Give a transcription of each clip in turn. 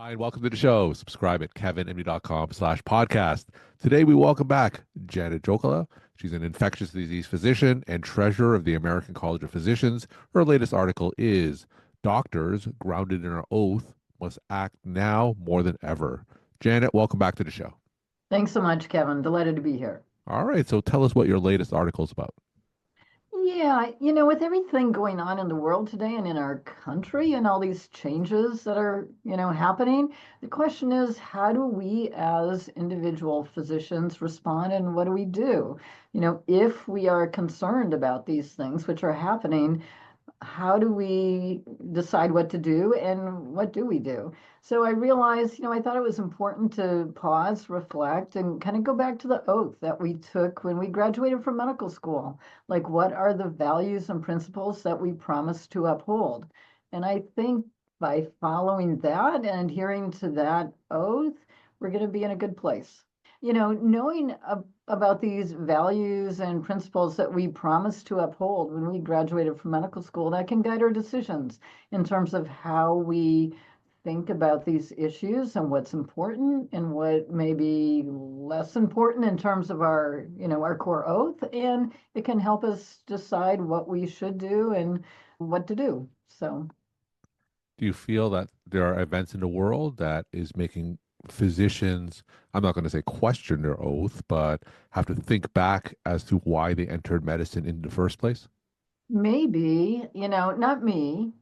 Hi, and welcome to the show. Subscribe at kevinmd.com/podcast. Today, we welcome back Janet Jokela. She's an infectious disease physician and treasurer of the American College of Physicians. Her latest article is Doctors Grounded in Our Oath Must Act Now More Than Ever. Janet, welcome back to the show. Thanks so much, Kevin. Delighted to be here. All right, so tell us what your latest article is about. Yeah, with everything going on in the world today and in our country and all these changes that are, happening, the question is, how do we as individual physicians respond and what do we do? If we are concerned about these things which are happening, how do we decide what to do and what do we do? So I realized, I thought it was important to pause, reflect, and kind of go back to the oath that we took when we graduated from medical school. Like, what are the values and principles that we promised to uphold? And I think by following that and adhering to that oath, we're going to be in a good place. Knowing about these values and principles that we promised to uphold when we graduated from medical school, that can guide our decisions in terms of how we think about these issues and what's important and what may be less important in terms of our core oath. And it can help us decide what we should do and what to do. So Do you feel that there are events in the world that is making physicians, I'm not going to say question their oath, but have to think back as to why they entered medicine in the first place? maybe, not me,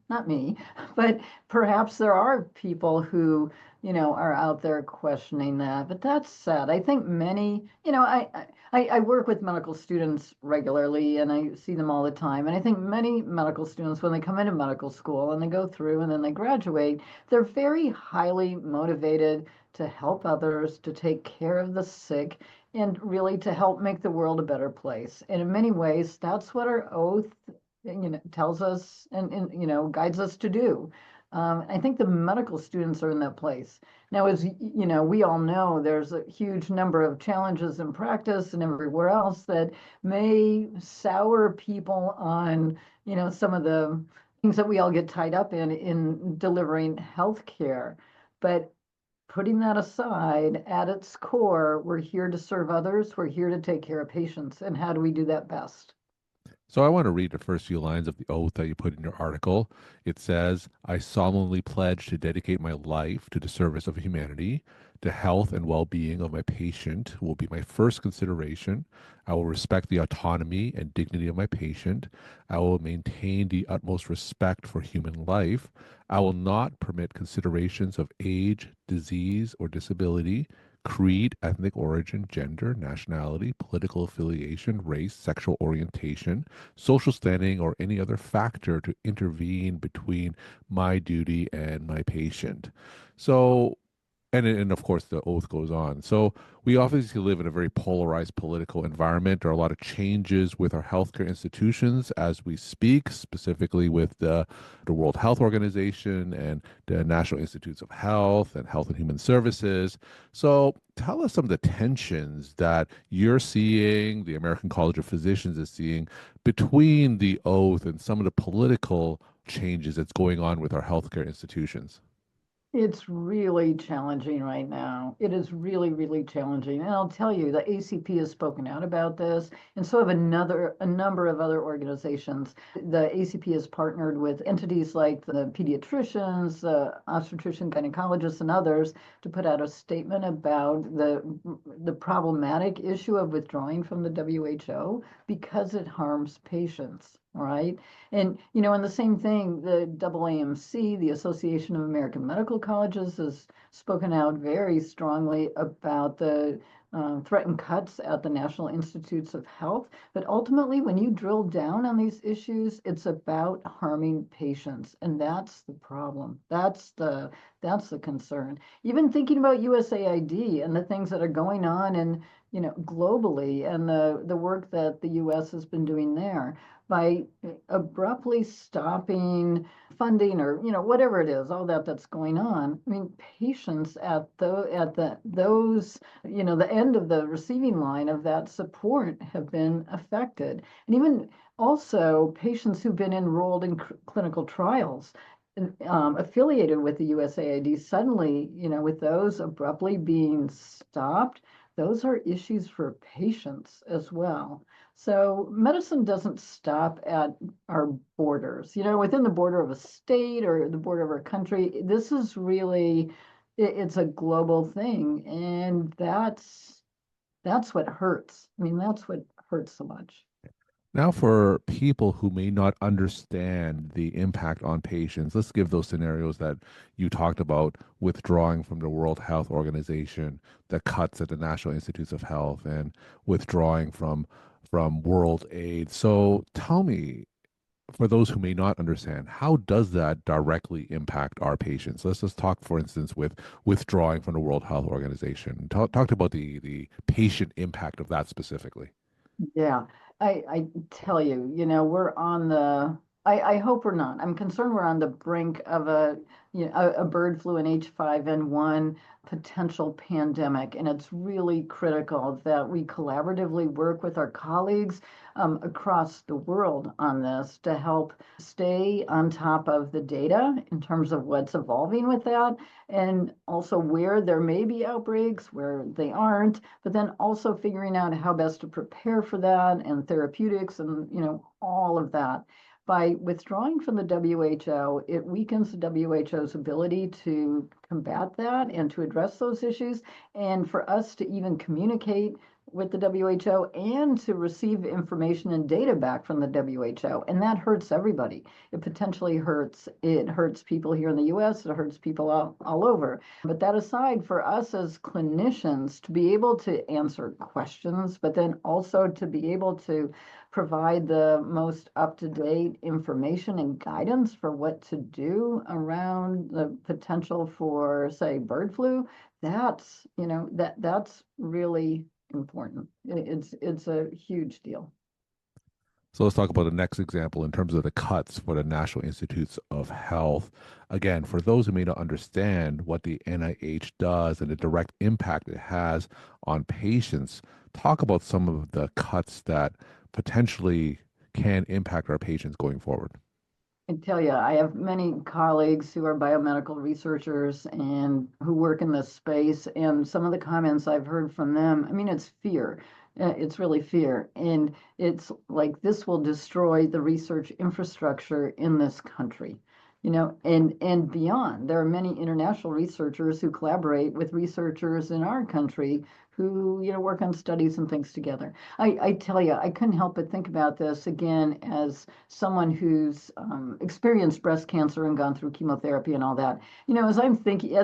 but perhaps there are people who, are out there questioning that. But that's sad. I think many, I work with medical students regularly and I see them all the time. And I think many medical students, when they come into medical school and they go through and then they graduate, they're very highly motivated to help others, to take care of the sick, and really to help make the world a better place. And in many ways, that's what our oath tells us and guides us to do. I think the medical students are in that place. Now, as we all know, there's a huge number of challenges in practice and everywhere else that may sour people on, some of the things that we all get tied up in delivering health care. But putting that aside, at its core, we're here to serve others. We're here to take care of patients. And how do we do that best? So I want to read the first few lines of the oath that you put in your article. It says, I solemnly pledge to dedicate my life to the service of humanity. The health and well being of my patient will be my first consideration. I will respect the autonomy and dignity of my patient. I will maintain the utmost respect for human life. I will not permit considerations of age, disease, or disability, creed, ethnic origin, gender, nationality, political affiliation, race, sexual orientation, social standing, or any other factor to intervene between my duty and my patient. So, and of course, the oath goes on. So, we obviously live in a very polarized political environment. There are a lot of changes with our healthcare institutions as we speak, specifically with the World Health Organization and the National Institutes of Health and Health and Human Services. So, tell us some of the tensions that you're seeing, the American College of Physicians is seeing between the oath and some of the political changes that's going on with our healthcare institutions. It's really challenging right now. It is really, really challenging. And I'll tell you, the ACP has spoken out about this, and so have a number of other organizations. The ACP has partnered with entities like the pediatricians, the obstetrician gynecologists, and others to put out a statement about the problematic issue of withdrawing from the WHO because it harms patients. Right. And, and the same thing, the AAMC, the Association of American Medical Colleges, has spoken out very strongly about the threatened cuts at the National Institutes of Health. But ultimately, when you drill down on these issues, it's about harming patients. And that's the problem. That's the concern. Even thinking about USAID and the things that are going on and globally and the work that the US has been doing there by abruptly stopping funding or whatever it is, all that's going on. I mean, patients at those the end of the receiving line of that support have been affected, and even also patients who've been enrolled in clinical trials. affiliated with the USAID, suddenly, with those abruptly being stopped, those are issues for patients as well. So medicine doesn't stop at our borders, within the border of a state or the border of our country. This is really, it's a global thing. And that's what hurts. I mean, that's what hurts so much. Now, for people who may not understand the impact on patients, let's give those scenarios that you talked about, withdrawing from the World Health Organization, the cuts at the National Institutes of Health, and withdrawing from World Aid. So tell me, for those who may not understand, how does that directly impact our patients? Let's just talk, for instance, with withdrawing from the World Health Organization. Talk about the patient impact of that specifically. Yeah, I tell you, we're on the, I hope we're not. I'm concerned we're on the brink of a bird flu and H5N1 potential pandemic. And it's really critical that we collaboratively work with our colleagues across the world on this to help stay on top of the data in terms of what's evolving with that, and also where there may be outbreaks, where they aren't, but then also figuring out how best to prepare for that and therapeutics and, all of that. By withdrawing from the WHO, it weakens the WHO's ability to combat that and to address those issues, and for us to even communicate with the WHO and to receive information and data back from the WHO. And that hurts everybody. It hurts people here in the US, it hurts people all over. But that aside, for us as clinicians to be able to answer questions, but then also to be able to provide the most up-to-date information and guidance for what to do around the potential for, say, bird flu, that's really important. It's a huge deal. So let's talk about the next example in terms of the cuts for the National Institutes of Health. Again, for those who may not understand what the NIH does and the direct impact it has on patients, talk about some of the cuts that potentially can impact our patients going forward. I tell you, I have many colleagues who are biomedical researchers and who work in this space, and some of the comments I've heard from them, I mean, it's fear. It's really fear. And it's like this will destroy the research infrastructure in this country, and beyond. There are many international researchers who collaborate with researchers in our country who, work on studies and things together. I tell you, I couldn't help but think about this again as someone who's experienced breast cancer and gone through chemotherapy and all that. As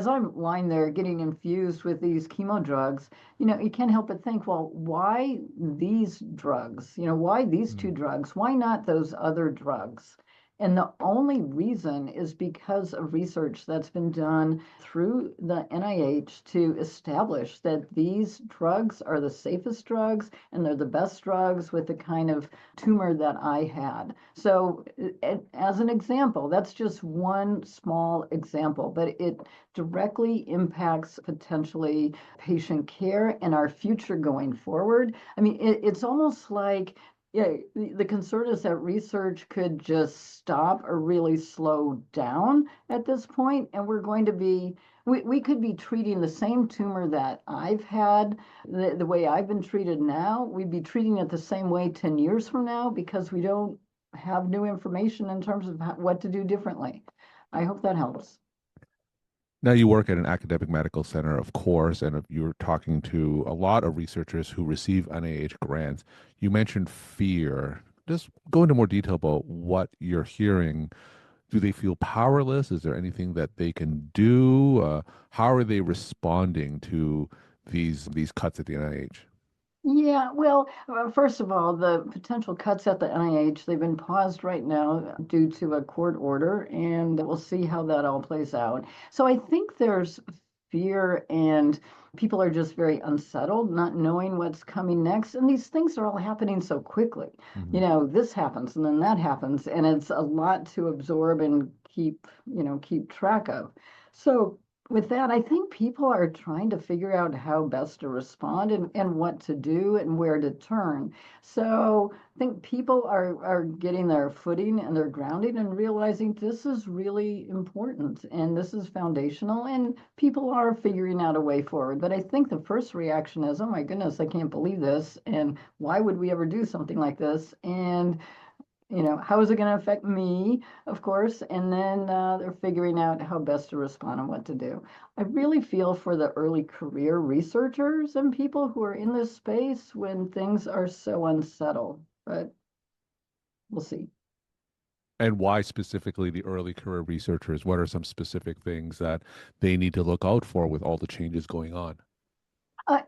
I'm lying there getting infused with these chemo drugs, you can't help but think, well, why these drugs? Why these two drugs? Why not those other drugs? And the only reason is because of research that's been done through the NIH to establish that these drugs are the safest drugs and they're the best drugs with the kind of tumor that I had. So, as an example, that's just one small example, but it directly impacts potentially patient care and our future going forward. I mean, it's almost like, yeah, the concern is that research could just stop or really slow down at this point, and we could be treating the same tumor that I've had, the way I've been treated now. We'd be treating it the same way 10 years from now because we don't have new information in terms of what to do differently. I hope that helps. Now, you work at an academic medical center, of course, and you're talking to a lot of researchers who receive NIH grants. You mentioned fear. Just go into more detail about what you're hearing. Do they feel powerless? Is there anything that they can do? How are they responding to these cuts at the NIH? Yeah, well, first of all, the potential cuts at the NIH, they've been paused right now due to a court order, and we'll see how that all plays out. So I think there's fear, and people are just very unsettled, not knowing what's coming next. And these things are all happening so quickly. Mhm. This happens and then that happens, and it's a lot to absorb and keep track of. So with that, I think people are trying to figure out how best to respond and what to do and where to turn. So I think people are getting their footing and their grounding and realizing this is really important and this is foundational, and people are figuring out a way forward. But I think the first reaction is, oh my goodness, I can't believe this. And why would we ever do something like this? And how is it going to affect me, of course? And then they're figuring out how best to respond and what to do. I really feel for the early career researchers and people who are in this space when things are so unsettled, but we'll see. And why specifically the early career researchers? What are some specific things that they need to look out for with all the changes going on?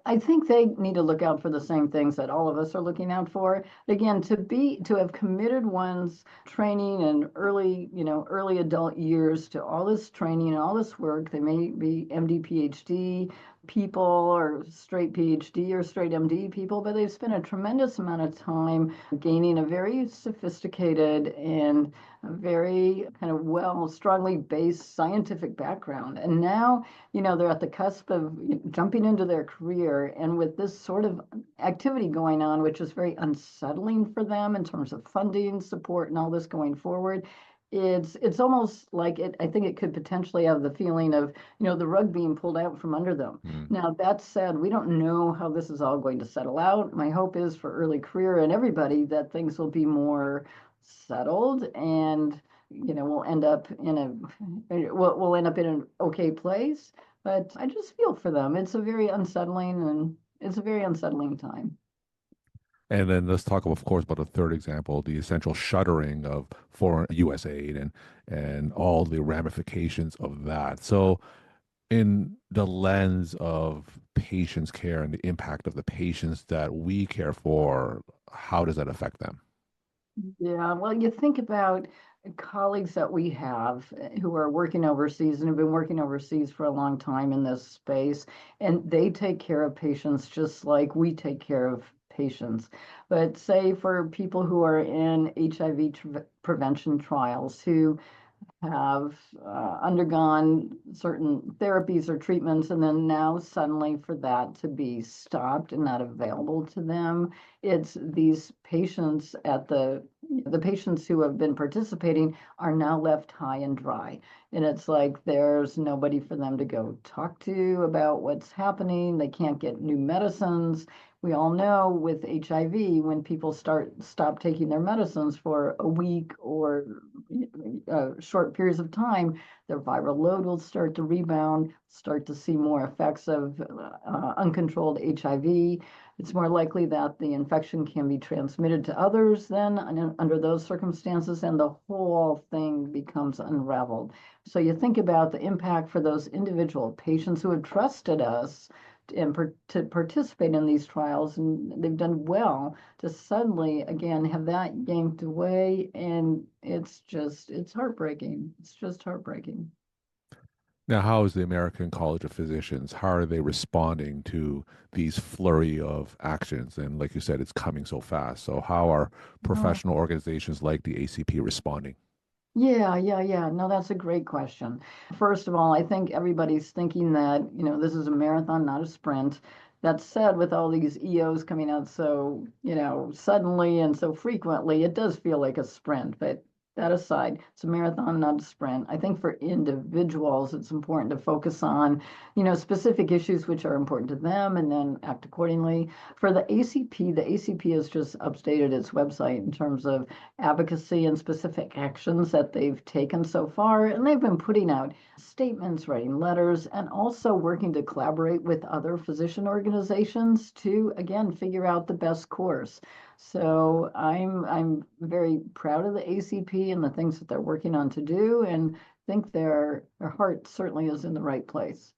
I think they need to look out for the same things that all of us are looking out for. Again, to have committed one's training in early adult years to all this training and all this work. They may be MD, PhD people or straight PhD or straight MD people, but they've spent a tremendous amount of time gaining a very sophisticated and a very kind of strongly based scientific background. And now they're at the cusp of jumping into their career, and with this sort of activity going on, which is very unsettling for them in terms of funding, support, and all this going forward. It's almost like I think it could potentially have the feeling of, the rug being pulled out from under them. Mm. Now, that said, we don't know how this is all going to settle out. My hope is for early career and everybody that things will be more settled, and we'll end up in an okay place. But I just feel for them. It's a very unsettling time. And then let's talk, of course, about a third example, the essential shuttering of foreign U.S. aid and all the ramifications of that. So, in the lens of patients' care and the impact of the patients that we care for, how does that affect them? Yeah, well, you think about colleagues that we have who are working overseas and have been working overseas for a long time in this space, and they take care of patients just like we take care of patients. But say for people who are in HIV prevention trials who have undergone certain therapies or treatments, and then now suddenly for that to be stopped and not available to them, it's these patients the patients who have been participating are now left high and dry. And it's like there's nobody for them to go talk to about what's happening. They can't get new medicines. We all know with HIV, when people stop taking their medicines for a week or short periods of time, their viral load will start to rebound, start to see more effects of uncontrolled HIV. It's more likely that the infection can be transmitted to others then under those circumstances, and the whole thing becomes unraveled. So you think about the impact for those individual patients who have trusted us to participate in these trials, and they've done well, to suddenly again have that yanked away, and it's heartbreaking. It's just heartbreaking. Now, how is the American College of Physicians? How are they responding to these flurry of actions? And like you said, it's coming so fast. So, how are Oh, professional organizations like the ACP responding? yeah, yeah, yeah. No, that's a great question. First of all, I think everybody's thinking that, this is a marathon, not a sprint. That said, with all these EOs coming out so, suddenly and so frequently, it does feel like a sprint. But that aside, it's a marathon, not a sprint. I think for individuals, it's important to focus on, specific issues which are important to them and then act accordingly. For the ACP has just updated its website in terms of advocacy and specific actions that they've taken so far. And they've been putting out statements, writing letters, and also working to collaborate with other physician organizations to, again, figure out the best course. So I'm very proud of the ACP and the things that they're working on to do, and think their heart certainly is in the right place.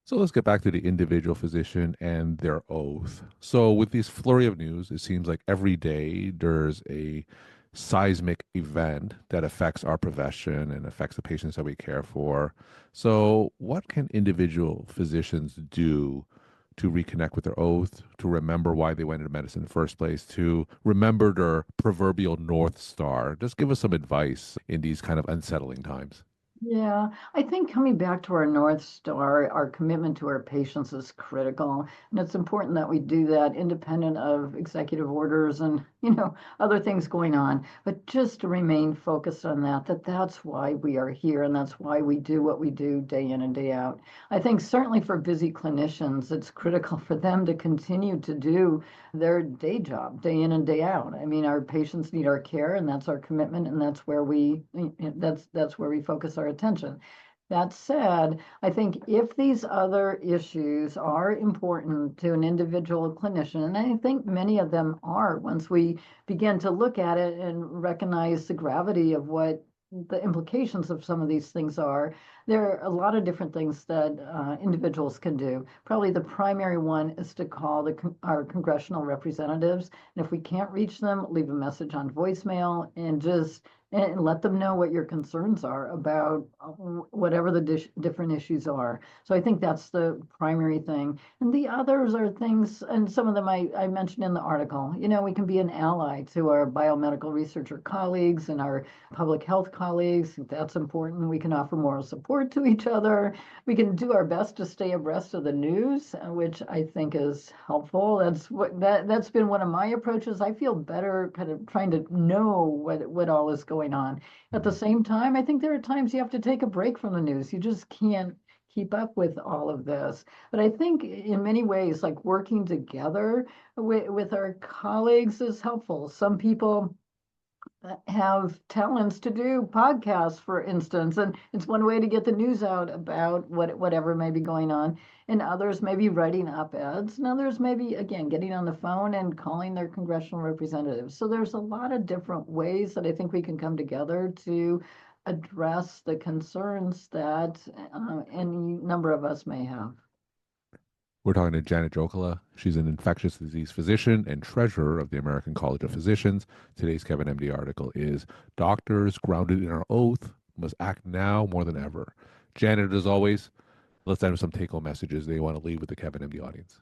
So let's get back to the individual physician and their oath. So with this flurry of news, it seems like every day there's a seismic event that affects our profession and affects the patients that we care for. So what can individual physicians do to reconnect with their oath, to remember why they went into medicine in the first place, to remember their proverbial North Star? Just give us some advice in these kind of unsettling times. Yeah, I think coming back to our North Star, our commitment to our patients is critical. And it's important that we do that independent of executive orders and, other things going on. But just to remain focused on that that's why we are here and that's why we do what we do day in and day out. I think certainly for busy clinicians, it's critical for them to continue to do their day job day in and day out. I mean, our patients need our care, and that's our commitment, and that's where we focus our attention. That said, I think if these other issues are important to an individual clinician, and I think many of them are, once we begin to look at it and recognize the gravity of what the implications of some of these things are, there are a lot of different things that individuals can do. Probably the primary one is to call our congressional representatives. And if we can't reach them, leave a message on voicemail and let them know what your concerns are about whatever the different issues are. So I think that's the primary thing. And the others are things, and some of them I mentioned in the article. We can be an ally to our biomedical researcher colleagues and our public health colleagues. That's important. We can offer moral support to each other. We can do our best to stay abreast of the news, which I think is helpful. That's been one of my approaches. I feel better kind of trying to know what all is going on. At the Mhm. same time, I think there are times you have to take a break from the news. You just can't keep up with all of this. But I think in many ways, like working together with our colleagues is helpful. Some people have talents to do podcasts, for instance, and it's one way to get the news out about whatever may be going on. And others may be writing op-eds, and others may be, again, getting on the phone and calling their congressional representatives. So there's a lot of different ways that I think we can come together to address the concerns that any number of us may have. We're talking to Janet Jokela. She's an infectious disease physician and treasurer of the American College of Physicians. Today's Kevin MD article is Doctors Grounded in Our Oath Must Act Now More Than Ever. Janet, as always, let's end with some take home messages that you want to leave with the Kevin MD audience.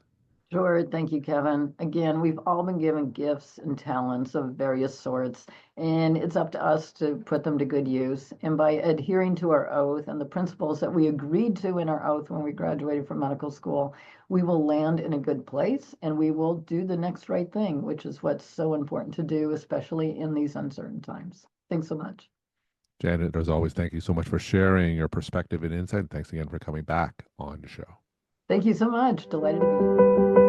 Sure. Thank you, Kevin. Again, we've all been given gifts and talents of various sorts, and it's up to us to put them to good use. And by adhering to our oath and the principles that we agreed to in our oath when we graduated from medical school, we will land in a good place and we will do the next right thing, which is what's so important to do, especially in these uncertain times. Thanks so much. Janet, as always, thank you so much for sharing your perspective and insight. And thanks again for coming back on the show. Thank you so much. Delighted to be here.